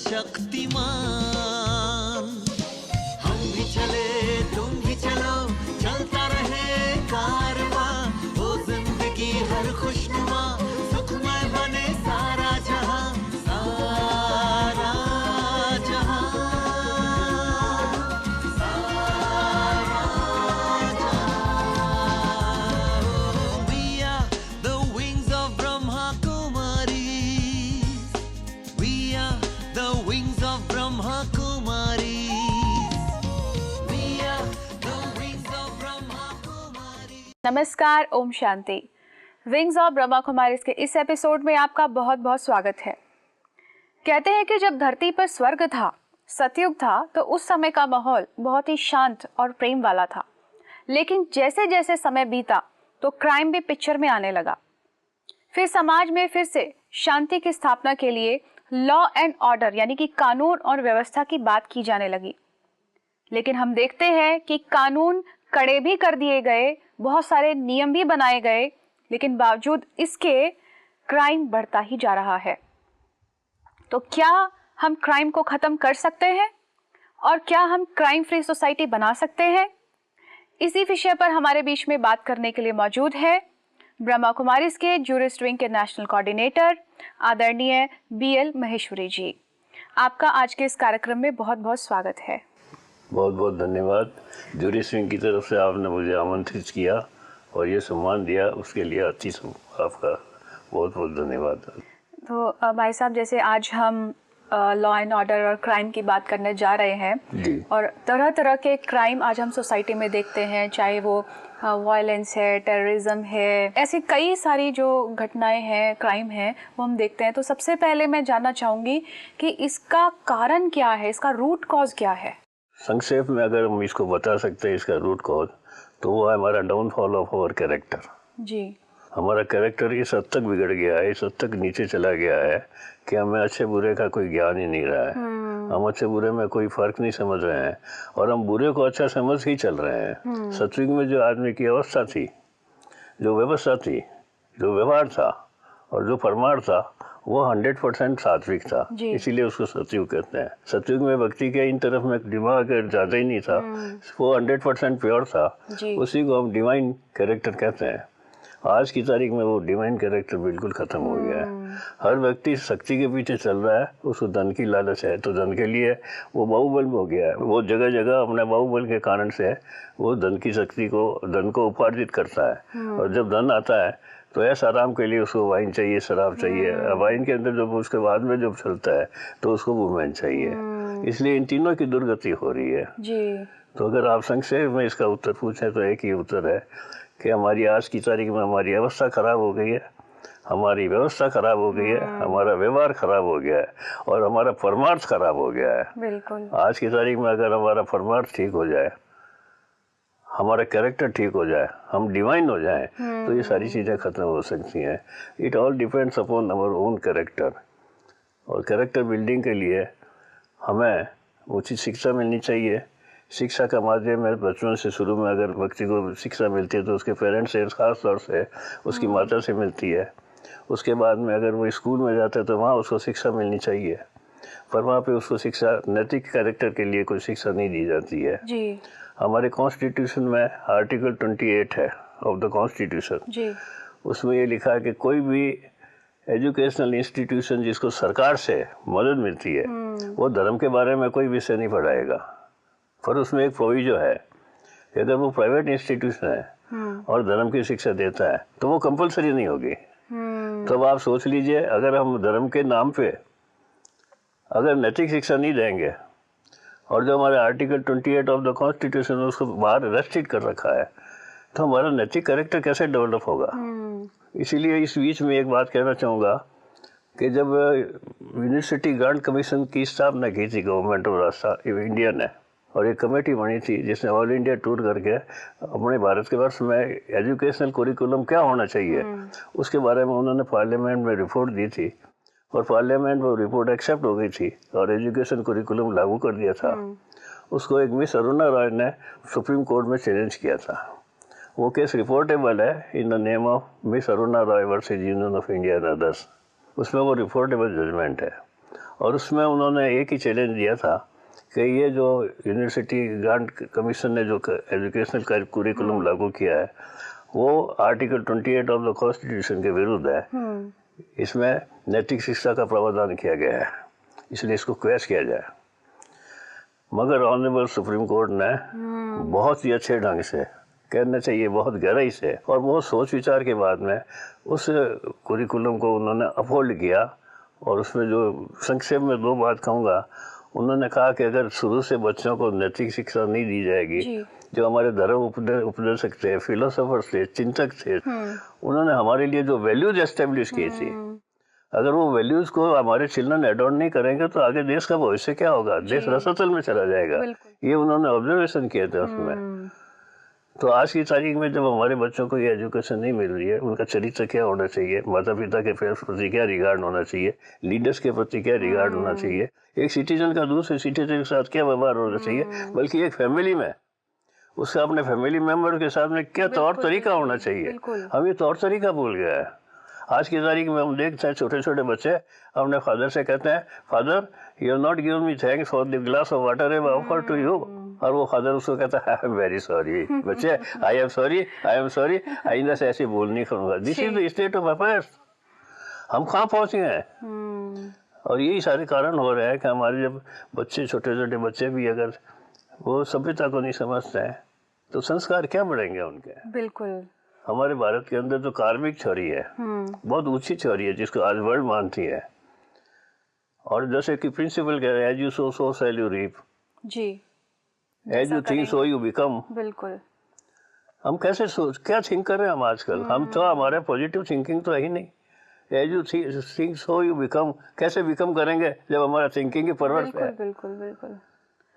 शक्तिमान। हम भी चले तुम भी चलो, चलता रहे कारवां, वो जिंदगी हर खुशनुमा, सुखमय बने सारा जहां, सारा जहां, सारा जहां। We are the wings of Brahma Kumaris. We are the wings of Brahma Kumaris. We are the wings of Brahma Kumaris. नमस्कार, ओम शांति। विंग्स ऑफ ब्रह्मा कुमारीज के इस एपिसोड में आपका बहुत बहुत स्वागत है। कहते हैं कि जब धरती पर स्वर्ग था, सतयुग था, तो उस समय का माहौल बहुत ही शांत और प्रेम वाला था। लेकिन जैसे जैसे समय बीता तो क्राइम भी पिक्चर में आने लगा। फिर समाज में फिर से शांति की स्थापना के लिए लॉ एंड ऑर्डर यानी कि कानून और व्यवस्था की बात की जाने लगी। लेकिन हम देखते हैं कि कानून कड़े भी कर दिए गए, बहुत सारे नियम भी बनाए गए, लेकिन बावजूद इसके क्राइम बढ़ता ही जा रहा है। तो क्या हम क्राइम को खत्म कर सकते हैं और क्या हम क्राइम फ्री सोसाइटी बना सकते हैं? इसी विषय पर हमारे बीच में बात करने के लिए मौजूद है ब्रह्मा कुमारीज के जूरिस्ट विंग के नेशनल कोऑर्डिनेटर आदरणीय BL महेश्वरी जी। आपका आज के इस कार्यक्रम में बहुत बहुत स्वागत है। बहुत बहुत धन्यवाद। जूरिस्ट विंग की तरफ से आपने मुझे आमंत्रित किया और ये सम्मान दिया, उसके लिए आपका बहुत बहुत धन्यवाद। तो भाई साहब, जैसे आज हम लॉ एंड ऑर्डर और क्राइम की बात करने जा रहे हैं जी। और तरह तरह के क्राइम आज हम सोसाइटी में देखते हैं, चाहे वो वायलेंस है, टेररिज्म है, ऐसी कई सारी जो घटनाएं हैं, क्राइम हैं, वो हम देखते हैं। तो सबसे पहले मैं जानना चाहूँगी कि इसका कारण क्या है, इसका रूट कॉज क्या है? संक्षेप में अगर हम इसको बता सकते हैं, इसका रूट कॉज, तो वो है हमारा डाउनफॉल ऑफ आवर कैरेक्टर। जी। हमारा कैरेक्टर इस हद तक बिगड़ गया है, इस हद तक नीचे चला गया है कि हमें अच्छे बुरे का कोई ज्ञान ही नहीं रहा है। हम अच्छे बुरे में कोई फर्क नहीं समझ रहे हैं और हम बुरे को अच्छा समझ ही चल रहे हैं। सतयुग में जो आदमी की अवस्था थी, जो व्यवस्था थी, जो व्यवहार था और जो परमार्थ था, वो 100% सात्विक था, इसीलिए उसको सतयुग कहते हैं। सतयुग में व्यक्ति के इन तरफ में दिमाग ज़्यादा ही नहीं था, वो 100% प्योर था, उसी को हम डिवाइन कैरेक्टर कहते हैं। आज की तारीख में वो डिवाइन कैरेक्टर बिल्कुल ख़त्म हो गया है। हर व्यक्ति शक्ति के पीछे चल रहा है, उसको धन की लालच है, तो धन के लिए वो बाहुबल हो गया है। वो जगह जगह अपने बाहुबल के कारण से वो धन की शक्ति को, धन को उपार्जित करता है। और जब धन आता है तो ऐसा आराम के लिए उसको वाइन चाहिए, शराब चाहिए। वाइन के अंदर जब उसके बाद में जब चलता है तो उसको वुमेन चाहिए। इसलिए इन तीनों की दुर्गति हो रही है जी। तो अगर आप संक्षेप में इसका उत्तर पूछें तो एक ही उत्तर है कि हमारी आज की तारीख में हमारी अवस्था खराब हो गई है, हमारी व्यवस्था खराब हो गई है, हमारा व्यवहार खराब हो गया है और हमारा परमार्थ खराब हो गया है। बिल्कुल। आज की तारीख में अगर हमारा परमार्थ ठीक हो जाए, हमारा कैरेक्टर ठीक हो जाए, हम डिवाइन हो जाएं, तो ये सारी चीज़ें ख़त्म हो सकती हैं। It all depends upon our own character. और कैरेक्टर बिल्डिंग के लिए हमें उचित शिक्षा मिलनी चाहिए। शिक्षा का माध्यम है बचपन से, शुरू में अगर व्यक्ति को शिक्षा मिलती है तो उसके पेरेंट्स से, खास तौर से उसकी माता से मिलती है। उसके बाद में अगर वो स्कूल में जाता है तो वहाँ उसको शिक्षा मिलनी चाहिए, पर वहाँ पे उसको शिक्षा, नैतिक कैरेक्टर के लिए कोई शिक्षा नहीं दी जाती है। जी। हमारे कॉन्स्टिट्यूशन में आर्टिकल 28 है ऑफ द कॉन्स्टिट्यूशन, उसमें ये लिखा है कि कोई भी एजुकेशनल इंस्टीट्यूशन जिसको सरकार से मदद मिलती है वो धर्म के बारे में कोई विषय नहीं पढ़ाएगा। पर उसमें एक प्रोविजो है कि अगर वो प्राइवेट इंस्टीट्यूशन है और धर्म की शिक्षा देता है तो वो कंपलसरी नहीं होगी। तो अब आप सोच लीजिए, अगर हम धर्म के नाम पे अगर नैतिक शिक्षा नहीं देंगे और जो हमारे आर्टिकल 28 ऑफ द कॉन्स्टिट्यूशन उसको बाहर रेस्ट्रिक्ट कर रखा है, तो हमारा नैतिक कैरेक्टर कैसे डेवलप होगा? इसीलिए इस बीच में एक बात कहना चाहूँगा कि जब यूनिवर्सिटी ग्रांट कमीशन की स्थापना की थी गवर्नमेंट ऑफ इंडिया ने, और एक कमेटी बनी थी जिसने ऑल इंडिया टूर करके अपने भारत के वर्ष में एजुकेशनल कुरिकुलम क्या होना चाहिए उसके बारे में उन्होंने पार्लियामेंट में रिपोर्ट दी थी और पार्लियामेंट में रिपोर्ट एक्सेप्ट हो गई थी और एजुकेशन कुरिकुलम लागू कर दिया था। उसको एक मिस अरुणा रॉय ने सुप्रीम कोर्ट में चैलेंज किया था। वो केस रिपोर्टेबल है in the name of miss Aruna Roy versus union of India and others. उसमें वो रिपोर्टेबल जजमेंट है और उसमें उन्होंने एक ही चैलेंज दिया था कि ये जो यूनिवर्सिटी ग्रांट कमीशन ने जो एजुकेशनल कुरिकुलम लागू किया है वो आर्टिकल 28 ऑफ द कॉन्स्टिट्यूशन के विरुद्ध है। इसमें नैतिक शिक्षा का प्रावधान किया गया है, इसलिए इसको क्वेश किया जाए। मगर ऑनरेबल सुप्रीम कोर्ट ने बहुत ही अच्छे ढंग से, कहना चाहिए बहुत गहराई से और बहुत सोच विचार के बाद में उस कुरिकुलम को उन्होंने अपहोल्ड किया। और उसमें जो संक्षेप में 2 बात कहूँगा, उन्होंने कहा कि अगर शुरू से बच्चों को नैतिक शिक्षा नहीं दी जाएगी, जो हमारे धर्म उपदेशक थे, फिलोसोफर्स थे, चिंतक थे, उन्होंने हमारे लिए जो वैल्यूज एस्टेब्लिश की थी, अगर वो वैल्यूज को हमारे चिल्ड्रन एडॉप्ट नहीं करेंगे तो आगे देश का भविष्य क्या होगा, देश रसातल में चला जाएगा। ये उन्होंने ऑब्जर्वेशन किए थे उसमें। तो आज की तारीख में जब हमारे बच्चों को ये एजुकेशन नहीं मिल रही है, उनका चरित्र क्या होना चाहिए, माता पिता के प्रति क्या रिगार्ड होना चाहिए, लीडर्स के प्रति क्या रिगार्ड होना चाहिए, एक सिटीजन का दूसरे सिटीजन के साथ क्या व्यवहार होना चाहिए, बल्कि एक फैमिली में उसका अपने फैमिली मेंबर के साथ में क्या तौर तरीका होना चाहिए, हम ये तौर तरीका भूल गया है। आज की तारीख में हम देखते हैं छोटे छोटे बच्चे अपने फादर से कहते हैं, father you have not given me thanks for the glass of water I offer to you, और वो फादर उसको कहता है आई एम वेरी सॉरी। बच्चे आई एम सॉरी आइंदा से ऐसे बोल नहीं करूंगा। This is the state of affairs. हम कहाँ पहुंचे हैं? और यही सारे कारण हो रहे हैं कि हमारे जब बच्चे, छोटे छोटे बच्चे भी अगर वो सभ्यता को नहीं समझते हैं तो संस्कार क्या बढ़ेंगे उनके। बिल्कुल। हमारे भारत के अंदर जो कार्मिक थ्योरी है बहुत ऊंची थ्योरी है, जिसको आज वर्ल्ड मानती है। और जैसे कि प्रिंसिपल कह रहे हैं, as you sow so shall you reap, जी, as you think so you become. बिल्कुल। हम कैसे सोच, क्या थिंक कर रहे हैं हम आजकल? हम तो, हमारे पॉजिटिव थिंकिंग तो है ही नहीं। As you think so you become, कैसे बिकम करेंगे जब हमारा थिंकिंग ही परवर्स है। बिल्कुल बिल्कुल।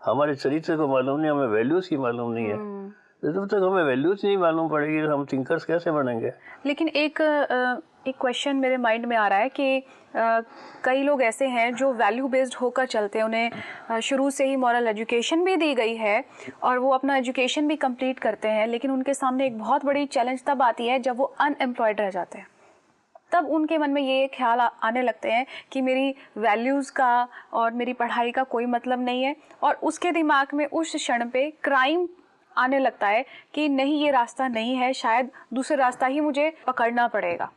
हमारे चरित्र को मालूम नहीं, हमें वैल्यूज की मालूम नहीं है। जब तक हमें वैल्यूज नहीं मालूम पड़ेगी हम थिंकर्स कैसे बनेंगे? लेकिन एक क्वेश्चन मेरे माइंड में आ रहा है कि कई लोग ऐसे हैं जो वैल्यू बेस्ड होकर चलते हैं, उन्हें शुरू से ही मॉरल एजुकेशन भी दी गई है और वो अपना एजुकेशन भी कंप्लीट करते हैं, लेकिन उनके सामने एक बहुत बड़ी चैलेंज तब आती है जब वो अनएम्प्लॉयड रह जाते हैं। तब उनके मन में ये ख्याल आने लगते हैं कि मेरी वैल्यूज़ का और मेरी पढ़ाई का कोई मतलब नहीं है, और उसके दिमाग में उस क्षण पे क्राइम आने लगता है कि नहीं, ये रास्ता नहीं है, शायद दूसरा रास्ता ही मुझे पकड़ना पड़ेगा।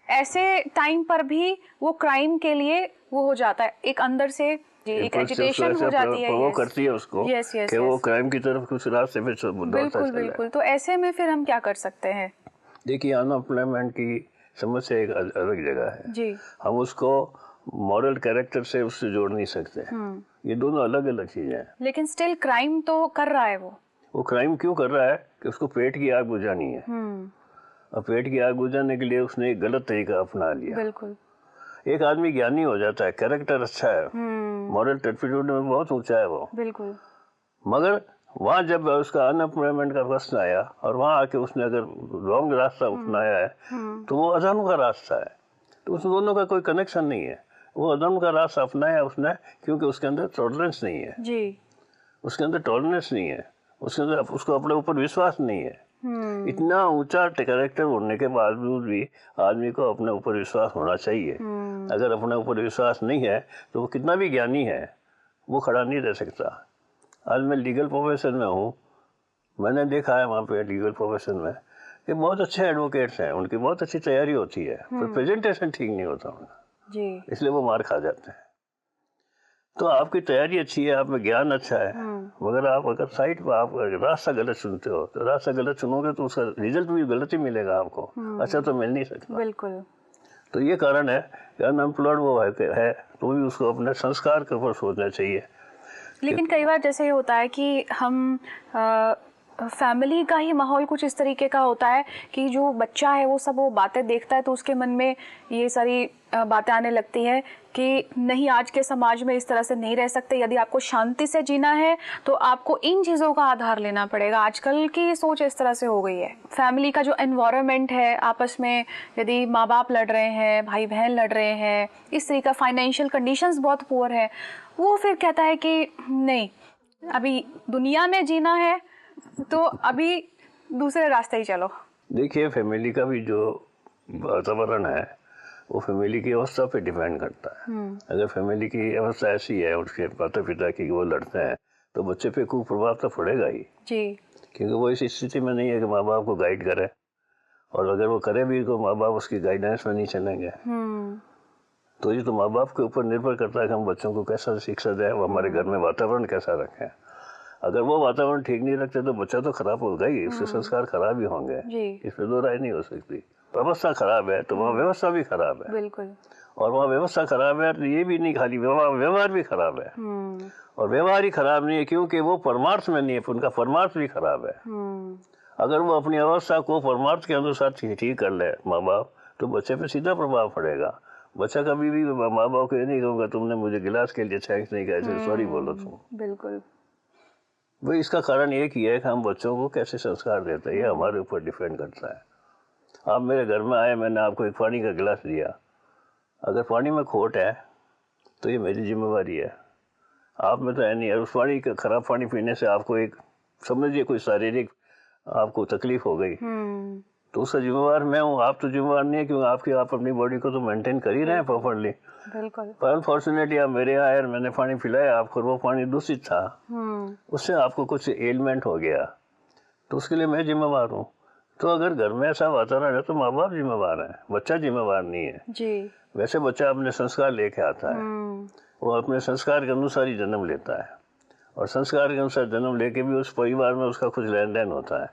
ऐसे टाइम पर भी वो क्राइम के लिए वो हो जाता है, एक अंदर से एक एजिटेशन हो जाती है, वो करती है उसको कि वो क्राइम की तरफ कुछ रास्ते पे बिल्कुल। तो ऐसे में फिर हम क्या कर सकते हैं? देखिए, अनएम्प्लॉयमेंट की समस्या एक अलग जगह है जी। हम उसको मॉरल कैरेक्टर से उससे जोड़ नहीं सकते। ये दोनों अलग अलग चीजें हैं। लेकिन स्टिल क्राइम तो कर रहा है वो क्राइम क्यों कर रहा है कि उसको पेट की आग बुझानी है। और पेट की आग बुझाने के लिए उसने एक गलत तरीका अपना लिया। बिल्कुल। एक आदमी ज्ञानी हो जाता है, कैरेक्टर अच्छा है, मॉरल टैट्यूड में बहुत ऊंचा है वो, बिल्कुल, मगर वहाँ जब उसका अनएम्प्लॉयमेंट का प्रश्न आया और वहाँ आके उसने अगर रॉन्ग रास्ता अपनाया है तो वो अधर्म का रास्ता है। तो उस दोनों का कोई कनेक्शन नहीं है। वो अधर्म का रास्ता अपनाया उसने क्योंकि उसके अंदर टॉलरेंस नहीं है जी। उसके अंदर टॉलरेंस नहीं है, उसके अंदर उसको अपने ऊपर विश्वास नहीं है। इतना ऊंचा कैरेक्टर होने के बावजूद भी आदमी को अपने ऊपर विश्वास होना चाहिए। अगर अपने ऊपर विश्वास नहीं है तो वो कितना भी ज्ञानी है वो खड़ा नहीं रह सकता। आज मैं लीगल प्रोफेशन में हूँ, मैंने देखा है वहाँ पे लीगल प्रोफेशन में कि बहुत अच्छे एडवोकेट्स हैं, उनकी बहुत अच्छी तैयारी होती है, पर प्रेजेंटेशन ठीक नहीं होता उनका जी, इसलिए वो मार खा जाते हैं। तो आपकी तैयारी अच्छी है, आप में ज्ञान अच्छा है, मगर आप अगर साइड पर आप रास्ता गलत चुनते हो तो रास्ता गलत चुनोगे तो उसका रिजल्ट भी गलत ही मिलेगा आपको, अच्छा तो मिल नहीं सकता। बिल्कुल। तो ये कारण है कि अनएम्प्लॉयड वो है तो भी उसको अपने संस्कार के ऊपर सोचना चाहिए। लेकिन कई बार जैसे ये होता है कि हम फैमिली का ही माहौल कुछ इस तरीके का होता है कि जो बच्चा है वो सब वो बातें देखता है तो उसके मन में ये सारी बातें आने लगती हैं कि नहीं, आज के समाज में इस तरह से नहीं रह सकते, यदि आपको शांति से जीना है तो आपको इन चीज़ों का आधार लेना पड़ेगा। आजकल की सोच इस तरह से हो गई है। फैमिली का जो एनवायरनमेंट है, आपस में यदि माँ बाप लड़ रहे हैं, भाई बहन लड़ रहे हैं, इस तरीके का फाइनेंशियल कंडीशंस बहुत पुअर है, वो फिर कहता है कि नहीं, अभी दुनिया में जीना है तो अभी दूसरे रास्ते ही चलो। देखिए, फैमिली का भी जो वातावरण है वो फैमिली की अवस्था पे डिपेंड करता है। अगर फैमिली की अवस्था ऐसी है उसके माता पिता की, वो लड़ते हैं, तो बच्चे पे कुप्रभाव तो पड़ेगा ही जी। क्योंकि वो इस स्थिति में नहीं है कि माँ बाप को गाइड करे, और अगर वो करे भी तो माँ बाप उसकी गाइडेंस में नहीं चलेंगे। तो ये तो माँ बाप के ऊपर निर्भर करता है कि हम बच्चों को कैसा शिक्षा दें, वो हमारे घर में वातावरण कैसा रखें। अगर वो वातावरण ठीक नहीं रखते तो बच्चा तो खराब होगा ही, उसके संस्कार खराब ही होंगे, इसमें दो राय नहीं हो सकती। अवस्था खराब है तो वहाँ व्यवस्था भी खराब है, बिल्कुल। और वहाँ व्यवस्था खराब है तो ये भी नहीं, खाली व्यवहार भी खराब है। और व्यवहार ही खराब नहीं है क्योंकि वो परमार्थ में नहीं है, उनका परमार्थ भी खराब है। अगर वो अपनी अवस्था को परमार्थ के अनुसार ठीक कर ले माँ बाप, तो बच्चे पे सीधा प्रभाव पड़ेगा। बच्चा कभी भी माँ बाप को ये नहीं कहूँगा तुमने मुझे गिलास के लिए थैंक्स नहीं कहा, सॉरी बोलो तुम। बिल्कुल। वो इसका कारण एक ही है कि हम बच्चों को कैसे संस्कार देते हैं, ये हमारे ऊपर डिपेंड करता है। आप मेरे घर में आए, मैंने आपको एक पानी का गिलास दिया, अगर पानी में खोट है तो ये मेरी जिम्मेवारी है। आप में तो है नहीं, उस पानी का खराब पानी पीने से आपको एक समझिए कोई शारीरिक आपको तकलीफ हो गई, तो उसका जिम्मेवार मैं हूँ, आप तो जिम्मेवार नहीं है, क्योंकि आप अपनी बॉडी को तो मेंटेन कर ही रहे हैं प्रॉपर्ली। बिल्कुल। पर अनफॉर्चुनेटली आप मेरे आए और मैंने पानी पिलाया आपको, वो पानी दूषित था, उससे आपको कुछ एलिमेंट हो गया, तो उसके लिए मैं जिम्मेवार हूँ। तो अगर घर में ऐसा वातावरण है तो माँ बाप जिम्मेवार है, बच्चा जिम्मेवार नहीं है जी। वैसे बच्चा अपने संस्कार लेके आता है, वो अपने संस्कार के अनुसार ही जन्म लेता है, और संस्कार के अनुसार जन्म लेके भी उस परिवार में उसका कुछ लेन देन होता है।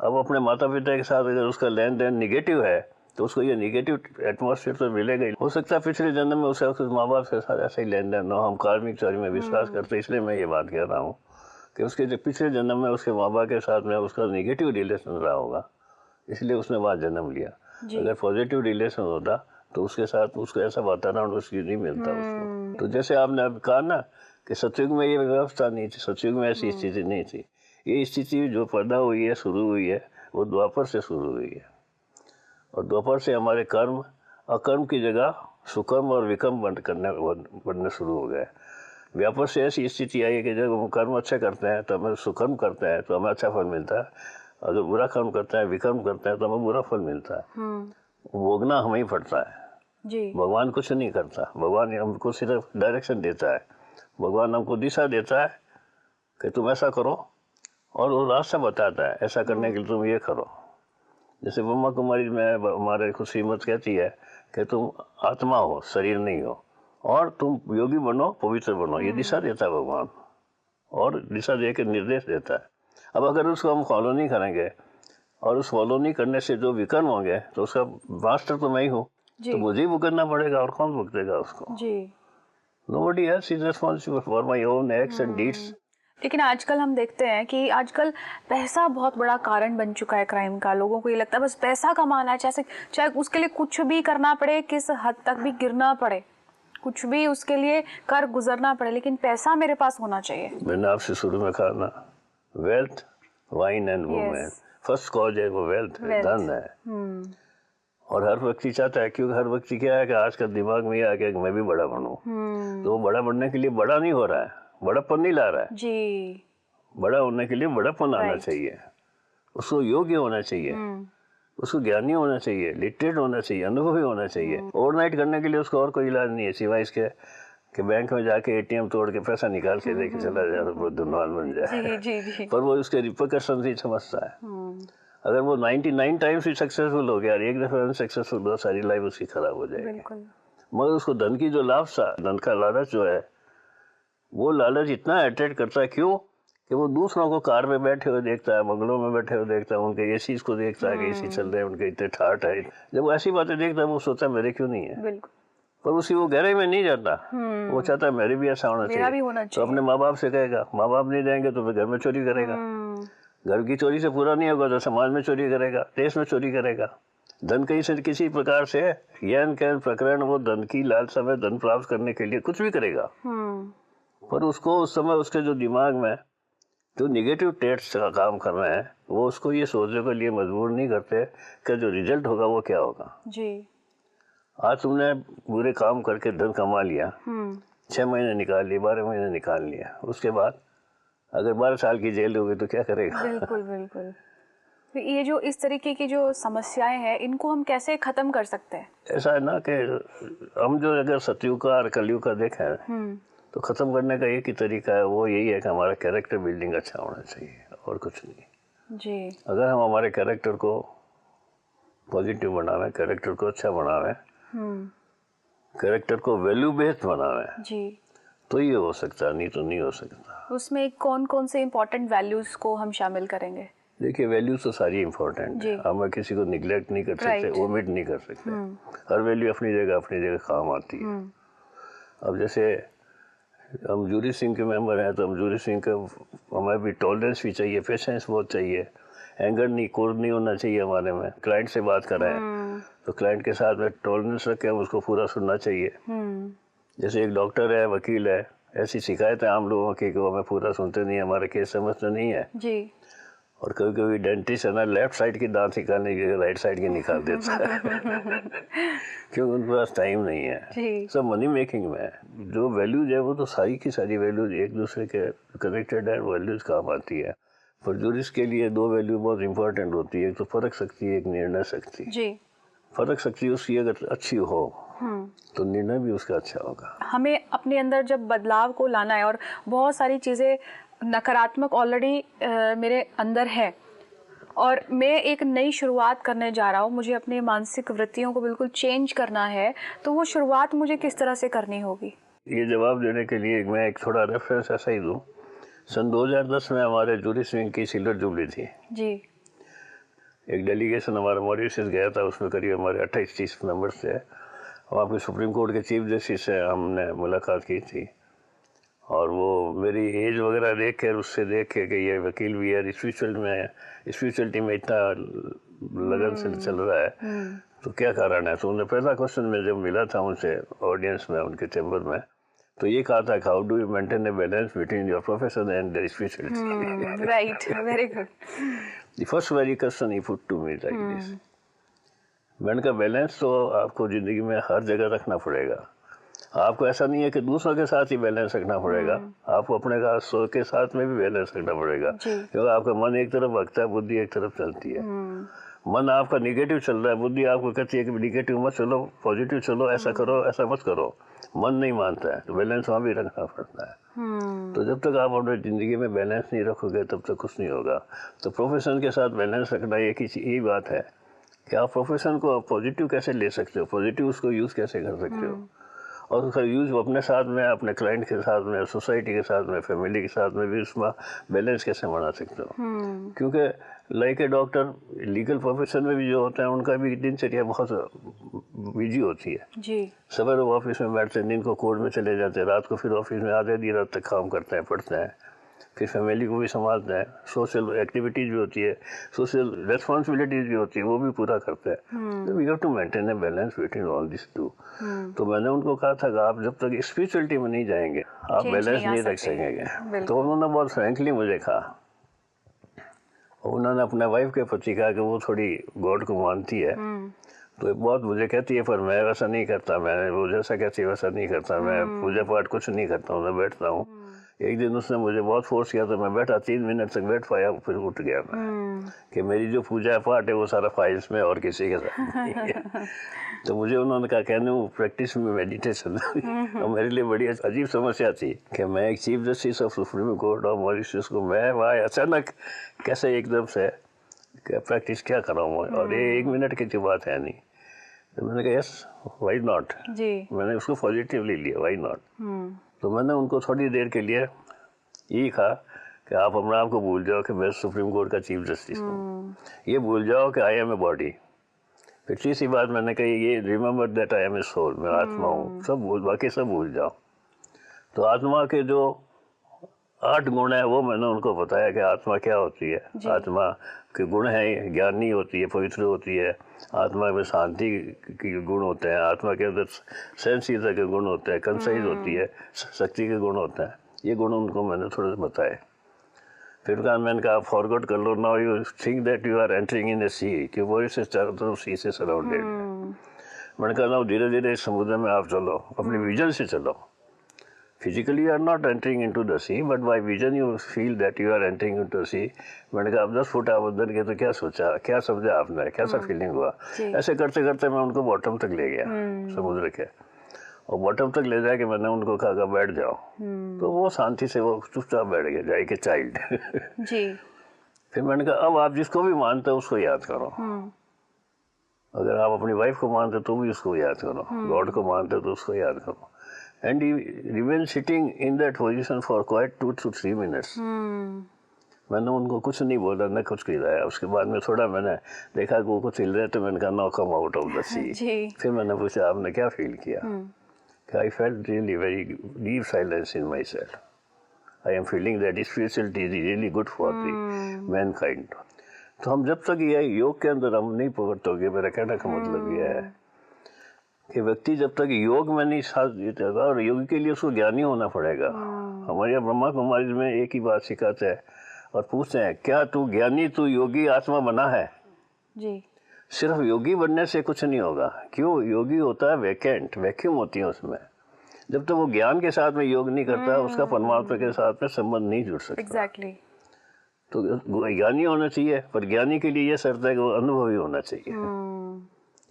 अब अपने माता पिता के साथ अगर उसका लेन देन निगेटिव है तो उसको ये निगेटिव एटमॉस्फेयर तो मिलेगा ही। हो सकता है पिछले जन्म में उसका कुछ माँ बाप के साथ ऐसा ही लेन देन हो, हम कार्मिक चौरी में विश्वास करते, इसलिए मैं ये बात कह रहा हूँ कि उसके जो पिछले जन्म में उसके माँ बाप के साथ में उसका निगेटिव रिलेशन रहा होगा, इसलिए उसने वहाँ जन्म लिया। अगर पॉजिटिव रिलेशन होता तो उसके साथ उसको ऐसा वातावरण उसकी नहीं मिलता उसको। तो जैसे आपने अब कहा ना कि सतयुग में ये व्यवस्था नहीं थी, सतयुग में ऐसी स्थिति नहीं थी, ये स्थिति जो पैदा हुई है, शुरू हुई है, वो द्वापर से शुरू हुई है, और द्वापर से हमारे कर्म अकर्म की जगह सुकर्म और विकर्म बनने शुरू हो गए। व्यापार से ऐसी स्थिति आई है कि जब हम कर्म अच्छे करते हैं तो हमें सुकर्म करते हैं तो हमें अच्छा फल मिलता है, अगर बुरा कर्म करते हैं विकर्म करते हैं तो हमें बुरा फल मिलता है। भोगना हमें ही पड़ता है जी। भगवान कुछ नहीं करता, भगवान हमको सिर्फ डायरेक्शन देता है, भगवान हमको दिशा देता है कि तुम ऐसा करो, और वो रास्ता बताता है ऐसा करने के लिए तुम ये करो। जैसे ब्रह्मा कुमारी में हमारे को श्रीमत कहती है कि तुम आत्मा हो, शरीर नहीं हो, और तुम योगी बनो, पवित्र बनो, ये दिशा देता है भगवान, और दिशा दे के निर्देश देता है। अब अगर उसको हम फॉलो नहीं करेंगे और उस फॉलो नहीं करने से जो विकर्म होंगे तो उसका मास्टर तो मैं ही हूँ, तो मुझे ही भुगतना पड़ेगा, और कौन भुगतेगा उसको? जी। Nobody else is responsible for my own acts and deeds. लेकिन आजकल हम देखते हैं कि आजकल पैसा बहुत बड़ा कारण बन चुका है क्राइम का। लोगों को ये लगता है बस पैसा कमाना है, चाहे उसके लिए कुछ भी करना पड़े, किस हद तक भी गिरना पड़े, कुछ भी उसके लिए कर गुजरना पड़े, लेकिन पैसा मेरे पास होना चाहिए। मैंने आपसे शुरू में कहा ना, wealth wine and women, first cause है वो वेल्थ है, धन है। और हर व्यक्ति चाहता है, क्योंकि हर व्यक्ति क्या है कि आज का दिमाग में ये आ गया कि मैं भी बड़ा बनूं, तो वो बड़ा बनने के लिए बड़ा नहीं हो रहा है, बड़ापन नहीं ला रहा है जी। बड़ा होने के लिए बड़ापन आना चाहिए, उसको योग्य होना चाहिए, उसको ज्ञानी होना चाहिए, लिटरेट होना चाहिए, अनुभवी होना चाहिए। ओवरनाइट करने के लिए उसको और कोई इलाज नहीं है सिवाय इसके कि बैंक में जाके एटीएम तोड़ के पैसा निकाल के लेके चला जाए और वो धनवान बन जाए। जी। पर वो उसके रिपरकशन नहीं समझता है। अगर वो 99 टाइम्स भी सक्सेसफुल हो गया और एक दफा सक्सेसफुल हो, सारी लाइफ उसकी खराब हो जाएगी। मगर उसको धन की जो लाभ धन का लालच जो है, वो लालच इतना अट्रैक्ट करता है, क्यों कि वो दूसरों को कार में बैठे हुए देखता है, बंगलों में बैठे हुए देखता है, उनके एसी को देखता है कि एसी चल रहे हैं, उनके इतने ठाठ है। जब वो ऐसी बातें देखता है वो सोचता है मेरे क्यों नहीं है, पर उसकी वो गहराई में नहीं जाता। वो चाहता है मेरे भी ऐसा होना चाहिए, तो अपने माँ बाप से कहेगा, माँ बाप नहीं देंगे तो फिर घर में चोरी करेगा, घर की चोरी से पूरा नहीं होगा तो समाज में चोरी करेगा, देश में चोरी करेगा। धन कहीं से किसी प्रकार से यन कैन प्रकरण, वो धन की लालसा में धन प्राप्त करने के लिए कुछ भी करेगा, पर उसको उस समय उसके जो दिमाग में जो निगेटिव टेट्स का काम कर रहे हैं, वो उसको ये सोचने के लिए मजबूर नहीं करते कि जो रिजल्ट होगा वो क्या होगा जी। आज तुमने बुरे काम करके धन कमा लिया, 6 महीने निकाल लिए, 12 महीने निकाल लिया, उसके बाद अगर 12 साल की जेल होगी तो क्या करेगा? बिल्कुल बिल्कुल। ये जो इस तरीके की जो समस्याएं हैं इनको हम कैसे खत्म कर सकते हैं? ऐसा है ना कि हम जो अगर सतयुग का और कलयुग का देखें तो ख़त्म करने का एक ही तरीका है, वो यही है कि हमारा कैरेक्टर बिल्डिंग अच्छा होना चाहिए और कुछ नहीं जी। अगर हम हमारे कैरेक्टर को पॉजिटिव बनावें, कैरेक्टर को अच्छा बनावें, कैरेक्टर को वैल्यू बेस्ड बनावें जी, तो ये हो सकता है, नहीं तो नहीं हो सकता। उसमें कौन कौन से इम्पोर्टेंट वैल्यूज को हम शामिल करेंगे? देखिए वैल्यूज तो सारी इंपॉर्टेंट है, हम किसी को निगलेक्ट नहीं कर सकते, ओमिट नहीं कर सकते। हर वैल्यू अपनी जगह काम आती है। अब जैसे हम जूरी सिंह के मेंबर हैं तो हम जूरी सिंह का हमें भी टॉलरेंस भी चाहिए, पेशेंस बहुत चाहिए, एंगर नहीं, क्रोध नहीं होना चाहिए हमारे में। क्लाइंट से बात कर रहे हैं तो क्लाइंट के साथ में टॉलरेंस रख के हम उसको पूरा सुनना चाहिए। जैसे एक डॉक्टर है, वकील है, ऐसी शिकायत है आम लोगों की कि वो हमें पूरा सुनते नहीं, हमारे केस समझते नहीं है जी। और कभी कभी डेंटिस्ट है ना, लेफ्ट साइड की दांत निकालने की राइट साइड की निकाल देता है क्योंकि उनके पास टाइम नहीं है। सब मनी मेकिंग में है। जो वैल्यूज है वो तो सारी की सारी वैल्यूज एक दूसरे के कनेक्टेड है, वैल्यूज काम आती है। पर जूरिस्ट के लिए दो वैल्यू बहुत इंपॉर्टेंट होती है, एक तो फर्क शक्ति, एक निर्णय शक्ति जी। फर्क शक्ति उसकी अगर अच्छी हो तो निर्णय भी उसका अच्छा होगा। हमें अपने अंदर जब बदलाव को लाना है और बहुत सारी चीज़ें नकारात्मक ऑलरेडी मेरे अंदर है और मैं एक नई शुरुआत करने जा रहा हूँ, मुझे अपने मानसिक वृत्तियों को बिल्कुल चेंज करना है, तो वो शुरुआत मुझे किस तरह से करनी होगी? ये जवाब देने के लिए मैं एक थोड़ा रेफरेंस ऐसा ही दूँ। सन 2010 में हमारे जूरी सिंह की सिल्वर जुबली थी जी। एक डेलीगेशन हमारा मॉरिशस गया था, उसमें करीब हमारे 28-30 मेंबर्स थे। वहाँ पे सुप्रीम कोर्ट के चीफ जस्टिस से हमने मुलाकात की थी और वो मेरी एज वगैरह देख कर, उससे देख के कि ये वकील भी है, स्पिरिचुअलिटी में इतना लगन से चल रहा है तो क्या कारण है। तो उन्हें पहला क्वेश्चन में जब मिला था उनसे ऑडियंस में, उनके चैम्बर में, तो ये कहा था, how do you maintain a balance between your profession and your spirituality? Right, very good. The first very question he put to me like this. मैंने कहा बैलेंस तो आपको ज़िंदगी में हर जगह रखना पड़ेगा। आपको ऐसा नहीं है कि दूसरों के साथ ही बैलेंस रखना पड़ेगा, आपको अपने के साथ में भी बैलेंस रखना पड़ेगा, क्योंकि आपका मन एक तरफ भगता है, बुद्धि एक तरफ चलती है। मन आपका निगेटिव चल रहा है, बुद्धि आपको कहती है कि निगेटिव मत चलो, पॉजिटिव चलो, ऐसा करो, ऐसा मत करो। मन नहीं मानता है तो बैलेंस वहाँ भी रखना पड़ता है। तो जब तक आप अपनी ज़िंदगी में बैलेंस नहीं रखोगे तब तक कुछ नहीं होगा। तो प्रोफेशन के साथ बैलेंस रखना एक ही यही बात है कि आप प्रोफेशन को पॉजिटिव कैसे ले सकते हो, पॉजिटिव उसको यूज़ कैसे कर सकते हो और उसका यूज़ अपने साथ में, अपने क्लाइंट के साथ में, सोसाइटी के साथ में, फैमिली के साथ में भी उसमें बैलेंस कैसे बना सकते हो। क्योंकि like a doctor, legal profession में भी जो होता है उनका भी दिनचर्या बहुत बिजी होती है जी। सवेरे वो ऑफिस में बैठते हैं, दिन को कोर्ट में चले जाते हैं, रात को फिर ऑफिस में आधे दिन रात तक काम करते हैं, पढ़ते हैं, फिर फैमिली को भी संभालते हैं, सोशल एक्टिविटीज़ भी होती है, सोशल रेस्पॉन्सिबिलिटीज़ भी होती है, वो भी पूरा करते हैं। तो we have to maintain a balance between all this two. तो मैंने उनको कहा था कि आप जब तक स्पिरिचुअलिटी में नहीं जाएंगे आप बैलेंस नहीं रख सकेंगे। तो उन्होंने बहुत फ्रेंकली मुझे कहा, उन्होंने अपने वाइफ के प्रति कहा कि वो थोड़ी गॉड को मानती है तो बहुत मुझे कहती है, पर मैं वैसा नहीं करता, मैं वो जैसा कहती है वैसा नहीं करता, मैं पूजा पाठ कुछ नहीं करता हूँ, मैं बैठता हूँ। एक दिन उसने मुझे बहुत फोर्स किया तो मैं बैठा, 3 मिनट तक बैठ पाया, फिर उठ गया मैं कि मेरी जो पूजा पाठ है वो सारा फाइल्स में और किसी के साथ नहीं है। तो मुझे उन्होंने कहा कहने वो प्रैक्टिस में मेडिटेशन और मेरे लिए बड़ी अजीब समस्या थी कि मैं एक chief justice of supreme court of Mauritius को मैं वहाँ अचानक कैसे एकदम से प्रैक्टिस क्या कराऊँ और ये 1 मिनट की बात है नहीं। तो मैंने कहा यस वाई नॉट जी, मैंने उसको पॉजिटिवली लिया, वाई नॉट। तो मैंने उनको थोड़ी देर के लिए यही कहा कि आप अपने आप को भूल जाओ कि मैं सुप्रीम कोर्ट का चीफ जस्टिस हूँ, ये भूल जाओ कि आई एम ए बॉडी। फिर तीसरी बात मैंने कही, ये remember that I am a soul, मैं आत्मा हूँ, सब भूल, बाकी सब भूल जाओ। तो आत्मा के जो 8 गुण है वो मैंने उनको बताया कि आत्मा क्या होती है। आत्मा के गुण हैं, ज्ञानी होती है, पवित्र होती है, आत्मा में शांति के गुण होते हैं, आत्मा के अंदर सेंसिटिविटी के गुण होते हैं, कंसाइज होती है, शक्ति के गुण होते हैं। ये गुण उनको मैंने थोड़े से बताए। फिर मैंने कहा फॉरगॉट कर लो, now you think that you are entering in a sea, कि वो इससे चारों तरफ सी से सराउंडेड है। मैंने कहा ना धीरे धीरे इस समुद्र में आप चलो, अपने विजन से चलो, physically you are not entering into the sea, but by vision you feel that you are entering into the sea. मैंने कहा अब 10 फुट आप उधर गए तो क्या सोचा, क्या समझा आपने, कैसा फीलिंग हुआ? ऐसे करते करते मैं उनको बॉटम तक ले गया समुद्र के, और बॉटम तक ले जाके मैंने उनको कहा कि बैठ जाओ। तो वो शांति से वो चुपचाप बैठ गए, जाए के चाइल्ड। जी। फिर मैंने कहा अब आप जिसको भी मानते हो उसको याद करो। अगर आप अपनी वाइफ को मानते तो भी उसको याद करो, गॉड को मानते तो उसको याद करो। And he remain sitting in that position for quite 2 to 3 minutes। मैंने उनको कुछ नहीं बोला, न कुछ खिलाया। उसके बाद में थोड़ा मैंने देखा कि वो कुछ हिल रहे, तो मैंने कहा no come out of the sea. फिर मैंने पूछा आपने क्या फील किया? I felt really very deep silence in myself. I am feeling that spirituality is really good for the mankind. तो हम जब तक ये योग के अंदर हम नहीं पकड़ते, मेरा कहने का मतलब ये है कि व्यक्ति जब तक योग में नहीं साथ देगा, और योग के लिए उसको ज्ञानी होना पड़ेगा। हमारे यहाँ ब्रह्मा कुमारी में एक ही बात सिखाते हैं और पूछते हैं क्या तू ज्ञानी, तू योगी आत्मा बना है? जी। सिर्फ योगी बनने से कुछ नहीं होगा। क्यों? योगी होता है वैकेंट, वैक्यूम होती है उसमें। जब तक वो ज्ञान के साथ में योग नहीं करता, उसका परमात्मा के साथ में संबंध नहीं जुड़ सकता। एग्जैक्टली। तो ज्ञानी होना चाहिए, पर ज्ञानी के लिए ये शर्त है कि वो अनुभवी होना चाहिए।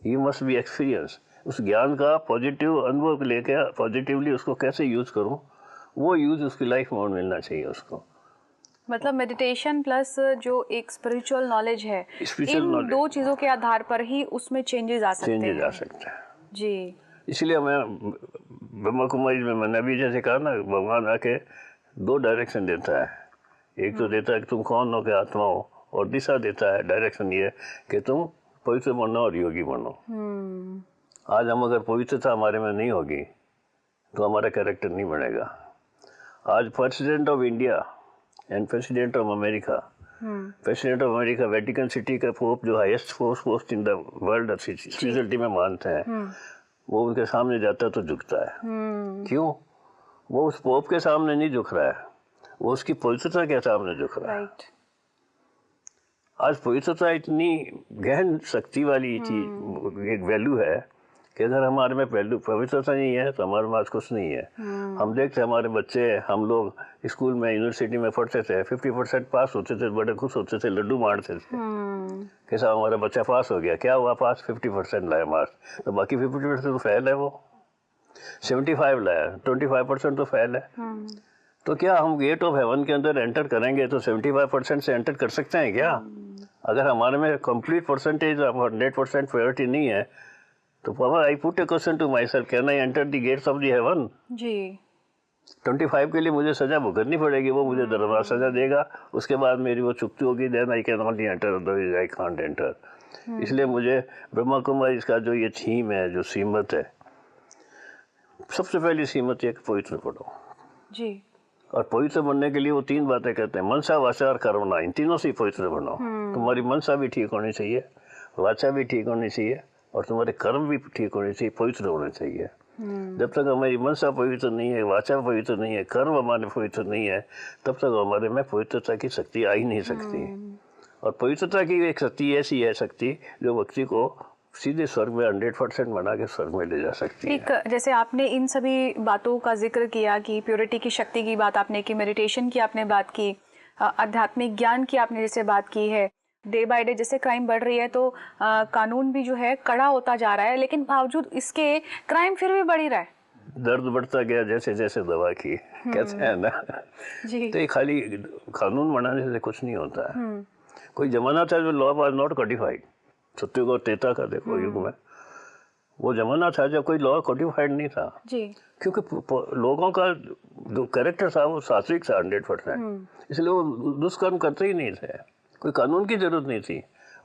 He must be experience. उस ज्ञान का पॉजिटिव अनुभव लेकर पॉजिटिवली उसको कैसे यूज करूं, वो यूज उसकी लाइफ में मिलना चाहिए उसको। मतलब मेडिटेशन प्लस जो एक स्पिरिचुअल नॉलेज है, इन दो चीजों के आधार पर ही उसमें चेंजेस आ सकते हैं। जी। इसलिए मैं ब्रह्मा कुमारी में मैंने अभी जैसे कहा ना, भगवान आके 2 डायरेक्शन देता है। एक तो देता है कि तुम कौन हो, के आत्मा हो, और दिशा देता है, डायरेक्शन ये कि तुम पवित्र बनो और योगी बनो। आज हम अगर पवित्रता हमारे में नहीं होगी तो हमारा कैरेक्टर नहीं बनेगा। आज president of India and president of America, president of America Vatican city का पोप जो highest post in the world spirituality में मानते हैं, वो उनके सामने जाता है तो झुकता है। क्यों? वो उस पोप के सामने नहीं झुक रहा है, वो उसकी पवित्रता के सामने झुक रहा है। आज पवित्रता इतनी गहन शक्ति वाली चीज, एक वैल्यू है कि अगर हमारे में पवित्रता नहीं है तो हमारे पास कुछ नहीं है। हम देखते हैं हमारे बच्चे, हम लोग स्कूल में यूनिवर्सिटी में पढ़ते थे, 50% पास होते थे, बड़े खुश होते थे, लड्डू मारते थे कि साहब हमारा बच्चा पास हो गया। क्या हुआ? पास 50% लाया मार्क्स, तो बाकी 50% तो फेल है। वो 75 लाया, 25% तो फेल है। तो क्या हम गेट ऑफ हेवन के अंदर एंटर करेंगे तो 75% से एंटर कर सकते हैं क्या? अगर हमारे में कंप्लीट परसेंटेज 100% प्रायोरिटी नहीं है तो पापा I put a question to myself, can I enter the gates of the heaven? जी। 25 के लिए मुझे सजा भुगतनी पड़ेगी, वो मुझे दरबार सजा देगा, उसके बाद मेरी वो चुकती होगी, then I can not enter, otherwise I can't enter. इसलिए मुझे ब्रह्मा कुमारी इसका जो ये थीम है, जो सीमत है, सबसे पहली सीमत ये पवित्र पढ़ो जी। और पवित्र बनने के लिए वो 3 बातें कहते हैं, मनसा, वाचा और कर्मणा। इन तीनों से पवित्र बनो। तुम्हारी मनसा भी ठीक होनी चाहिए, वाचा भी ठीक होनी चाहिए, और तुम्हारे कर्म भी ठीक होने चाहिए, पवित्र होने चाहिए। जब तक हमारी मनसा पवित्र नहीं है, वाचा पवित्र नहीं है, कर्म हमारे पवित्र नहीं है, तब तक हमारे में पवित्रता की शक्ति आ ही नहीं सकती। और पवित्रता की एक शक्ति ऐसी है शक्ति जो व्यक्ति को सीधे स्वर्ग में 100% बना के स्वर्ग में ले जा सकती है। एक जैसे आपने इन सभी बातों का जिक्र किया कि प्योरिटी की शक्ति की बात आपने की, मेडिटेशन की आपने बात की, आध्यात्मिक ज्ञान की आपने जैसे बात की है, डे बाय डे जैसे क्राइम बढ़ रही है तो कानून भी जो है कड़ा होता जा रहा है, लेकिन बावजूद इसके क्राइम फिर भी बढ़ ही रहा है। दर्द बढ़ता गया जैसे जैसे दवा की, कहते हैं ना जी। तो ये खाली कानून बनाने से कुछ नहीं होता है। कोई जमाना था जो लॉ वाज नॉट कोडिफाइड, सत्युग और त्रेता का देखो युग में, वो जमाना था जब कोई लॉ कोडिफाइड नहीं था जी। क्योंकि लोगों का जो कैरेक्टर था वो सात्विक था 100%, इसलिए वो दुष्कर्म करते ही नहीं थे। कोई कानून की जरूरत नहीं थी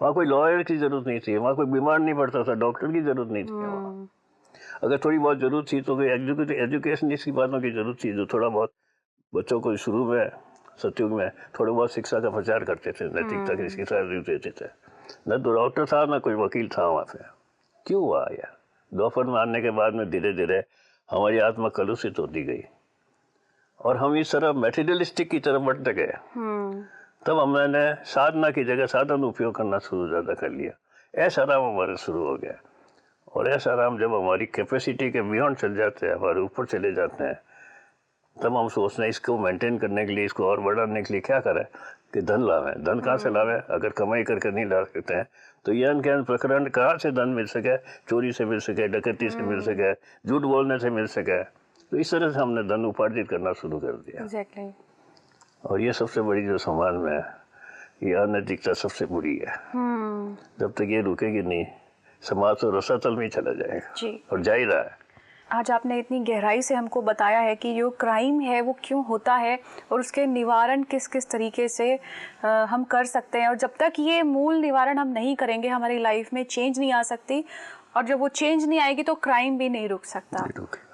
वहाँ, कोई लॉयर की जरूरत नहीं थी वहाँ, कोई बीमार नहीं पड़ता था, डॉक्टर की जरूरत नहीं थी वहाँ। अगर थोड़ी बहुत जरूरत थी तो कोई एजुकेशन की बातों की जरूरत थी, जो थोड़ा बहुत बच्चों को शुरू में सतयुग में थोड़ा बहुत शिक्षा का प्रचार करते थे, नैतिकता की शिक्षा देते थे। न तो डॉक्टर था न कोई वकील था वहाँ पे। क्यों हुआ यार? दोपहर में आने के बाद में धीरे धीरे हमारी आत्मा कलुषित होती गई और हम इस तरह मेटीरियलिस्टिक की तरफ बढ़ते गए। तब हमने साधना की जगह साधन उपयोग करना शुरू ज़्यादा कर लिया। ऐसा आराम हमारे शुरू हो गया, और ऐसा आराम जब हमारी कैपेसिटी के बियॉन्ड चल जाते हैं, हमारे ऊपर चले जाते हैं, तब हम सोचते हैं इसको मेंटेन करने के लिए, इसको और बढ़ाने के लिए क्या करें कि धन लावें। धन कहाँ से लावें? अगर कमाई करके नहीं ला सकते हैं तो ये अनज्ञान प्रकरण कहाँ से धन मिल सके? चोरी से मिल सके, डकैती से मिल सके, झूठ बोलने से मिल सके। तो इस तरह से हमने धन उपार्जित करना शुरू कर दिया। Exactly. और ये सबसे बड़ी जो समाज में है, ये अनैतिकता सबसे बुरी है। जब तक ये रुकेगी नहीं, समाज तो रसातल में ही चला जाएगा जी। और जा ही रहा है। आज आपने इतनी गहराई से हमको बताया है कि जो क्राइम है वो क्यों होता है और उसके निवारण किस किस तरीके से हम कर सकते हैं। और जब तक ये मूल निवारण हम नहीं करेंगे, हमारी लाइफ में चेंज नहीं आ सकती, और जब वो चेंज नहीं आएगी तो क्राइम भी नहीं रुक सकता।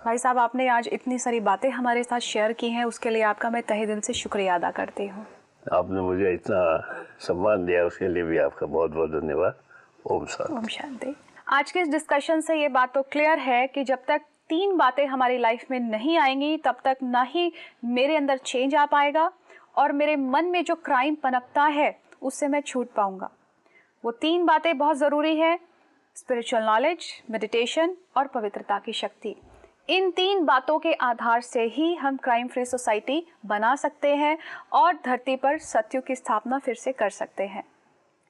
भाई साहब, आपने आज इतनी सारी बातें हमारे साथ शेयर की हैं, उसके लिए आपका मैं तहे दिल से शुक्रिया अदा करती हूँ। आपने मुझे इतना सम्मान दिया, उसके लिए भी आपका बहुत बहुत धन्यवाद। ओम शांति। ओम शांति। आज के इस डिस्कशन से ये बात तो क्लियर है कि जब तक 3 बातें हमारी लाइफ में नहीं आएंगी, तब तक ना ही मेरे अंदर चेंज आ पाएगा और मेरे मन में जो क्राइम पनपता है उससे मैं छूट पाऊंगा। वो 3 बातें बहुत ज़रूरी है: स्पिरिचुअल नॉलेज, मेडिटेशन और पवित्रता की शक्ति। इन 3 बातों के आधार से ही हम क्राइम फ्री सोसाइटी बना सकते हैं और धरती पर सत्युग की स्थापना फिर से कर सकते हैं।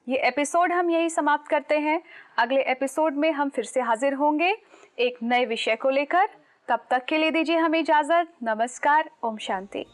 ये एपिसोड हम यही समाप्त करते हैं। अगले एपिसोड में हम फिर से हाजिर होंगे एक नए विषय को लेकर। तब तक के लिए दीजिए हमें इजाज़त। नमस्कार। ओम शांति।